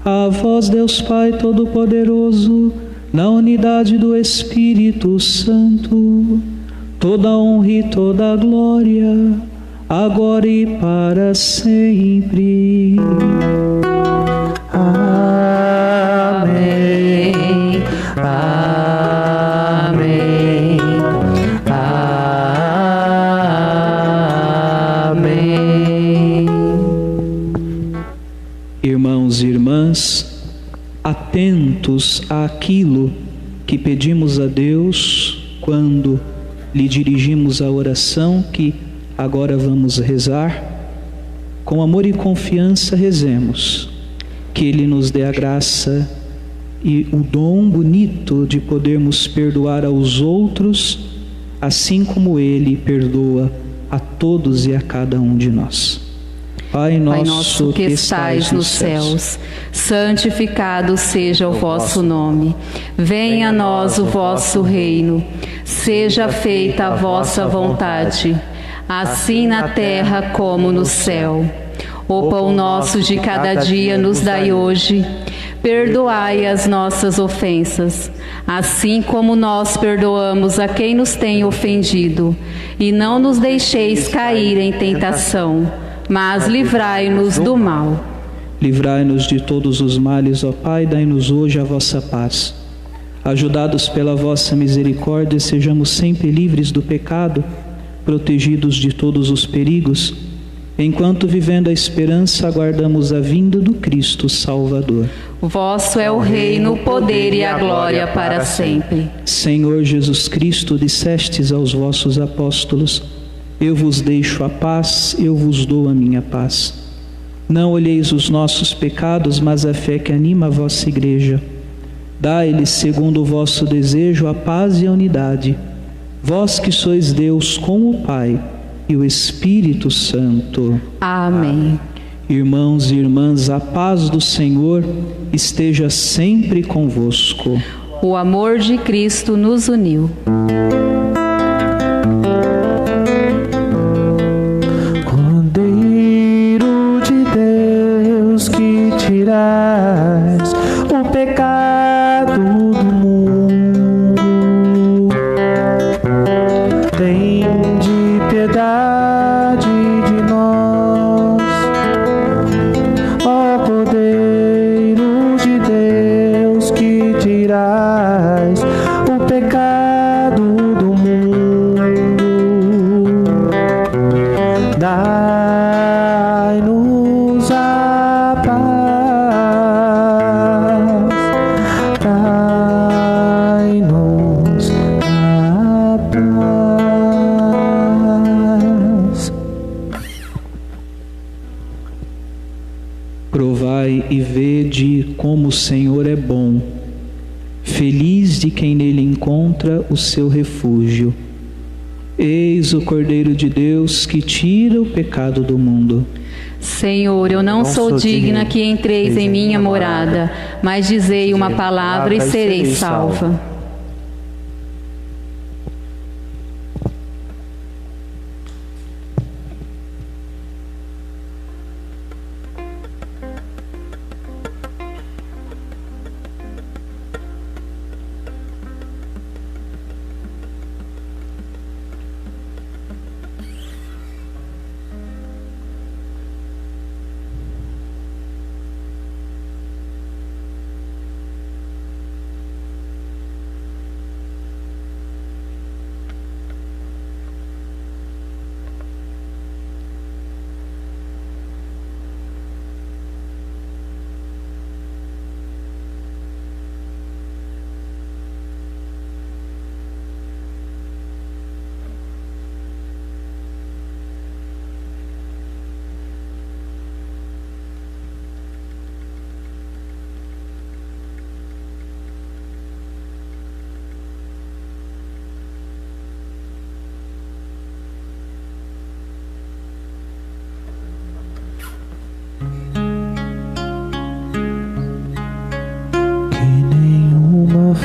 a vós, Deus Pai Todo-Poderoso, na unidade do Espírito Santo, toda honra e toda glória, agora e para sempre. Amém. Amém. Amém. Irmãos e irmãs, atentos àquilo que pedimos a Deus quando lhe dirigimos a oração que agora vamos rezar, com amor e confiança rezemos, que Ele nos dê a graça e o dom bonito de podermos perdoar aos outros, assim como Ele perdoa a todos e a cada um de nós. Pai nosso que estais nos céus, santificado seja o vosso nome. Venha a nós o vosso reino. Seja feita a vossa vontade, assim na terra como no céu. O pão nosso de cada dia nos dai hoje. Perdoai as nossas ofensas, assim como nós perdoamos a quem nos tem ofendido. E não nos deixeis cair em tentação, mas livrai-nos do mal. Livrai-nos de todos os males, ó Pai, dai-nos hoje a vossa paz. Ajudados pela vossa misericórdia, sejamos sempre livres do pecado protegidos de todos os perigos, enquanto vivendo a esperança aguardamos a vinda do Cristo Salvador. Vosso é o reino, o poder e a glória para sempre. Senhor Jesus Cristo, dissestes aos vossos apóstolos: eu vos deixo a paz, eu vos dou a minha paz. Não olheis os nossos pecados, mas a fé que anima a vossa igreja. Dai-lhes, segundo o vosso desejo, a paz e a unidade. Vós que sois Deus com o Pai e o Espírito Santo. Amém. Irmãos e irmãs, a paz do Senhor esteja sempre convosco. O amor de Cristo nos uniu. Cordeiro de Deus, que tirais o pecado do mundo, tende piedade de nós. Ó Cordeiro de Deus, que tirais o pecado do mundo, dai-nos a paz, dai-nos a paz. Provai e vede como o Senhor é bom. Feliz de quem nele encontra o seu refúgio. Eis o Cordeiro de Deus que tira o pecado do mundo. Senhor, eu não sou digna que entreis em minha morada, mas dizei uma palavra e serei salva.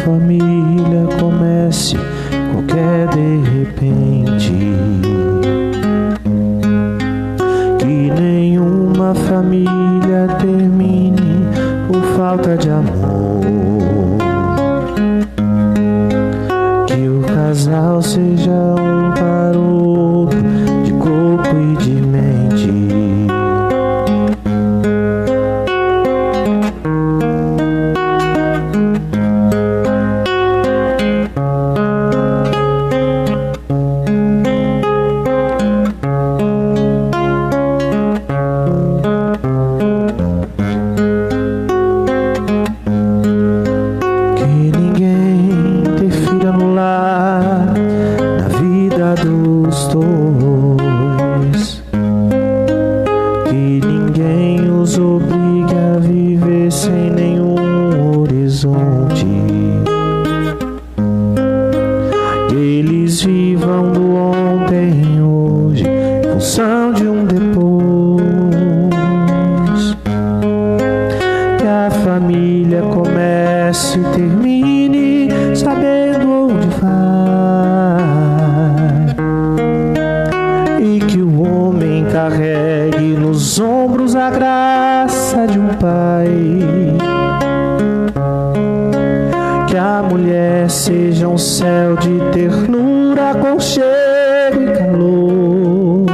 Família comece qualquer de repente, que nenhuma família termine por falta de amor, que o casal seja um para o outro, de corpo e de mente. Carregue nos ombros a graça de um pai, que a mulher seja um céu de ternura, aconchego e calor,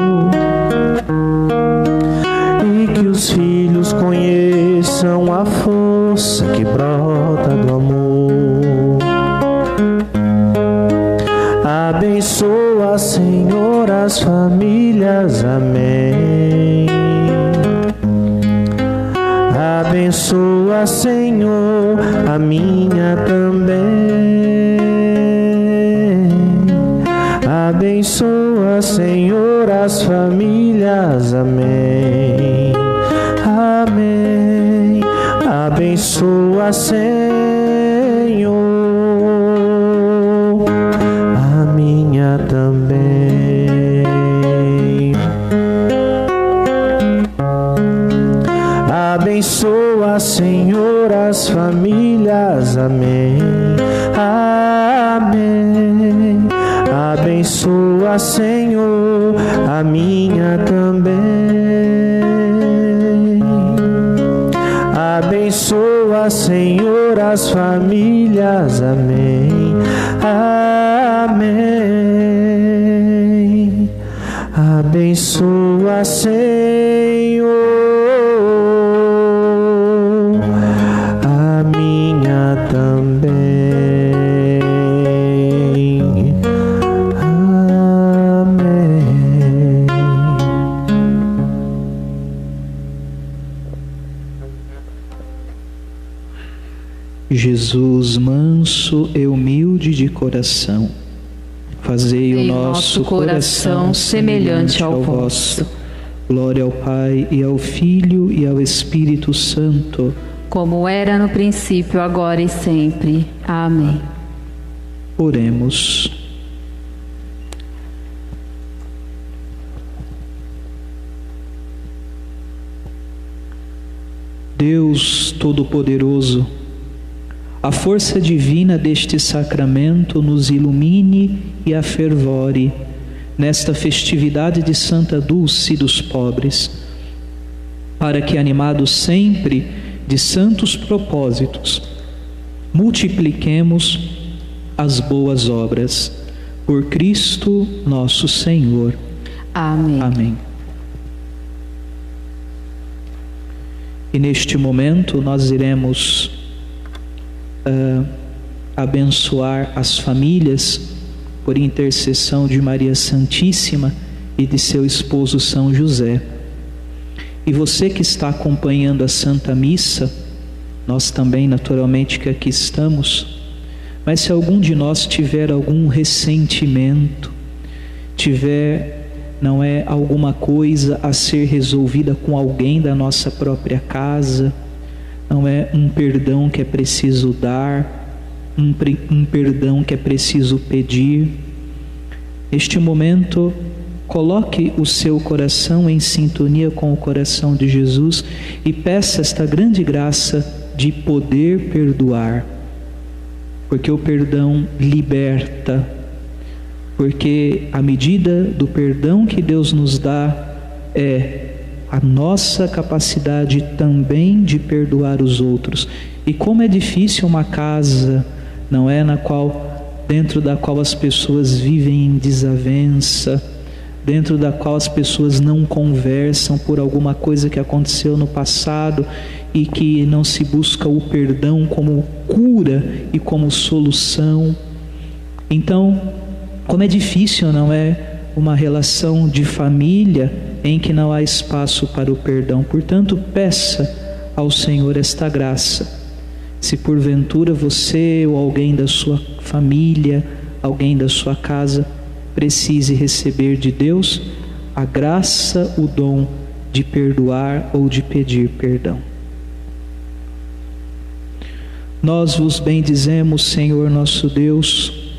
e que os filhos conheçam a força que brota do amor. Abençoa, Senhor, a amém. Abençoa, Senhor, a minha também. Abençoa, Senhor, as famílias, amém. Amém. Abençoa, Senhor, a minha também. Abençoa, Senhor, as famílias, amém. Amém. Abençoa, Senhor, a minha também. Abençoa, Senhor, as famílias, amém. Amém. Abençoa, Senhor, a minha também. Amém. Jesus, manso e humilde de coração, fazei o nosso coração semelhante ao vosso. Glória ao Pai, e ao Filho, e ao Espírito Santo, como era no princípio, agora e sempre. Amém. Oremos. Deus Todo-Poderoso, a força divina deste sacramento nos ilumine e afervore nesta festividade de Santa Dulce dos pobres, para que, animados sempre de santos propósitos, multipliquemos as boas obras. Por Cristo nosso Senhor. Amém. Amém. E neste momento nós iremos abençoar as famílias por intercessão de Maria Santíssima e de seu esposo São José. E você que está acompanhando a Santa Missa, nós também naturalmente que aqui estamos, mas se algum de nós tiver algum ressentimento, não é alguma coisa a ser resolvida com alguém da nossa própria casa, não é um perdão que é preciso dar, um perdão que é preciso pedir. Neste momento, coloque o seu coração em sintonia com o coração de Jesus e peça esta grande graça de poder perdoar, porque o perdão liberta, porque a medida do perdão que Deus nos dá é a nossa capacidade também de perdoar os outros. E como é difícil uma casa, não é, dentro da qual as pessoas vivem em desavença, dentro da qual as pessoas não conversam por alguma coisa que aconteceu no passado e que não se busca o perdão como cura e como solução. Então, como é difícil, não é, uma relação de família em que não há espaço para o perdão. Portanto, peça ao Senhor esta graça. Se porventura você ou alguém da sua família, alguém da sua casa, precise receber de Deus a graça, o dom de perdoar ou de pedir perdão. Nós vos bendizemos, Senhor nosso Deus,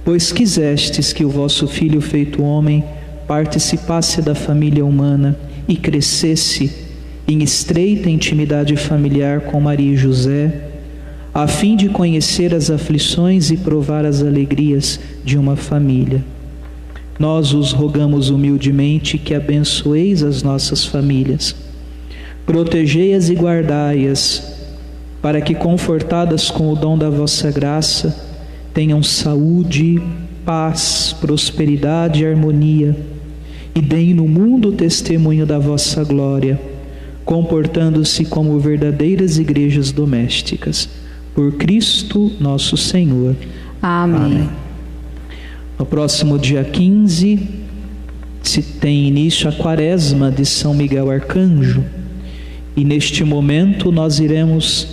pois quisestes que o vosso Filho feito homem participasse da família humana e crescesse em estreita intimidade familiar com Maria e José, a fim de conhecer as aflições e provar as alegrias de uma família. Nós os rogamos humildemente que abençoeis as nossas famílias, protegei-as e guardai-as, para que, confortadas com o dom da vossa graça, tenham saúde, paz, prosperidade e harmonia, e deem no mundo o testemunho da vossa glória, comportando-se como verdadeiras igrejas domésticas. Por Cristo nosso Senhor. Amém. Amém. No próximo dia 15, se tem início a quaresma de São Miguel Arcanjo, e neste momento nós iremos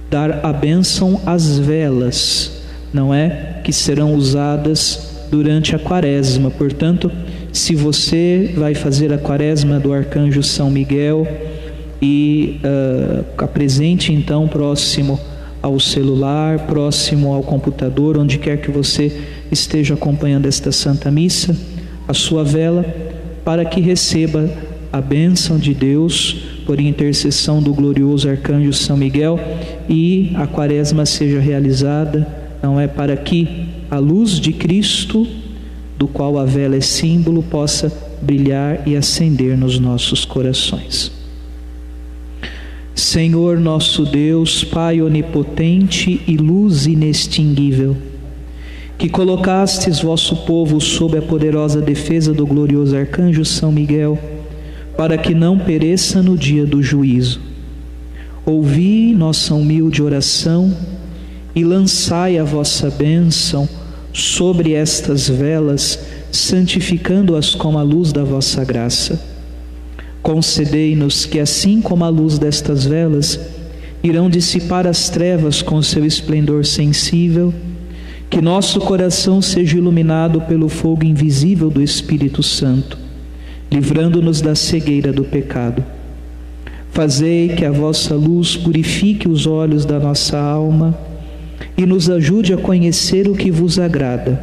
dar a bênção às velas, não é? Que serão usadas durante a quaresma. Portanto, se você vai fazer a quaresma do Arcanjo São Miguel e apresente então próximo ao celular, próximo ao computador, onde quer que você esteja acompanhando esta Santa Missa, a sua vela, para que receba a bênção de Deus por intercessão do glorioso Arcanjo São Miguel e a quaresma seja realizada, não é, para que a luz de Cristo, do qual a vela é símbolo, possa brilhar e acender nos nossos corações. Senhor nosso Deus, Pai onipotente e luz inextinguível, que colocastes vosso povo sob a poderosa defesa do glorioso Arcanjo São Miguel, para que não pereça no dia do juízo. Ouvi nossa humilde oração e lançai a vossa bênção sobre estas velas, santificando-as com a luz da vossa graça. Concedei-nos que, assim como a luz destas velas irão dissipar as trevas com seu esplendor sensível, que nosso coração seja iluminado pelo fogo invisível do Espírito Santo, livrando-nos da cegueira do pecado. Fazei que a vossa luz purifique os olhos da nossa alma e nos ajude a conhecer o que vos agrada,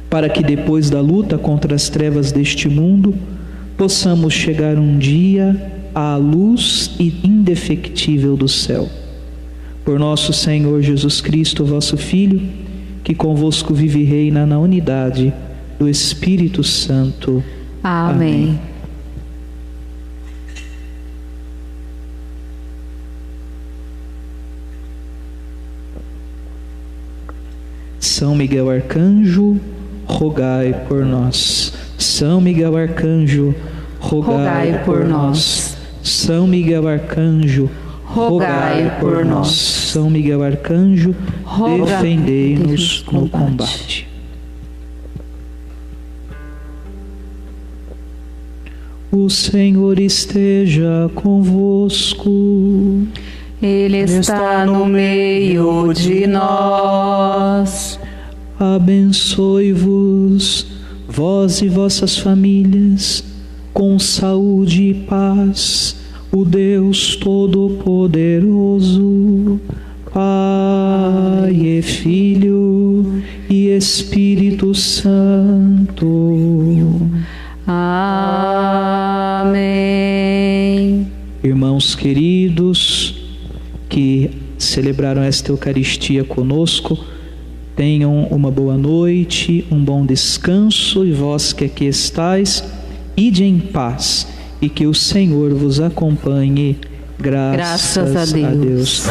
para que depois da luta contra as trevas deste mundo, possamos chegar um dia à luz indefectível do céu. Por nosso Senhor Jesus Cristo, vosso Filho, que convosco vive e reina na unidade do Espírito Santo. Amém. São Miguel Arcanjo, rogai por nós. São Miguel Arcanjo, rogai por nós. São Miguel Arcanjo, rogai por nós. São Miguel Arcanjo, defendei-nos no combate. O Senhor esteja convosco. Ele está no meio de nós. Abençoe-vos, vós e vossas famílias, com saúde e paz, o Deus Todo-Poderoso, Pai e Filho e Espírito Santo. Amém. Irmãos queridos que celebraram esta Eucaristia conosco, tenham uma boa noite, um bom descanso, e vós que aqui estáis, ide em paz, e que o Senhor vos acompanhe. Graças a Deus.